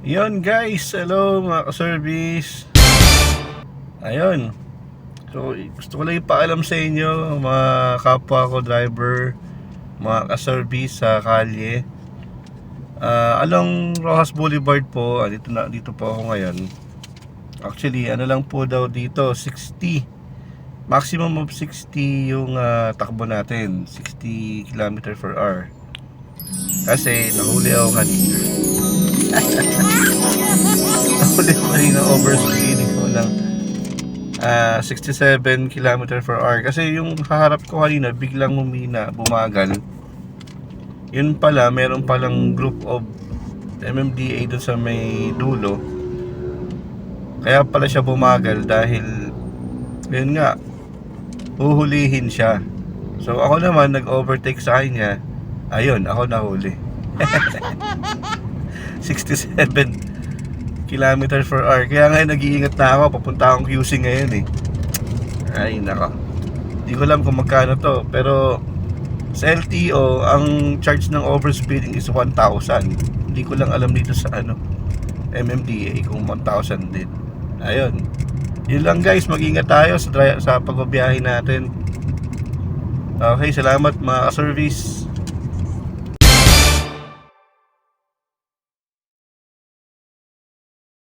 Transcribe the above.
Yon guys, hello mga ka-service. Ayun. So, gusto ko lang ipaalam sa inyo, mga kapwa ko driver, mga ka-service sa kalye. Along Rojas Boulevard po, dito po ako ngayon. Actually, ano lang po daw dito, 60. Maximum of 60 yung takbo natin, 60 km/h. Kasi nahuli ako kanina. Nahuli ako kanina overspeeding ko lang. 67 km/h. Kasi yung haharap ko kanina biglang humina, bumagal. Yun pala, meron palang group of MMDA doon sa may dulo. Kaya pala siya bumagal dahil yun nga, huhulihin siya. So ako naman nag-overtake sa kanya. Ayun, ako nahuli. 67 km/h. Kaya nga nag-iingat na ako. Papunta akong QC ngayon eh. Ay nako, hindi ko alam kung magkano to. Pero sa LTO, ang charge ng overspeeding is 1,000. Hindi ko lang alam dito sa MMDA kung 1,000 din. Ayun, yun lang guys, mag-ingat tayo sa pagbabiyahe natin. Okay, salamat mga service.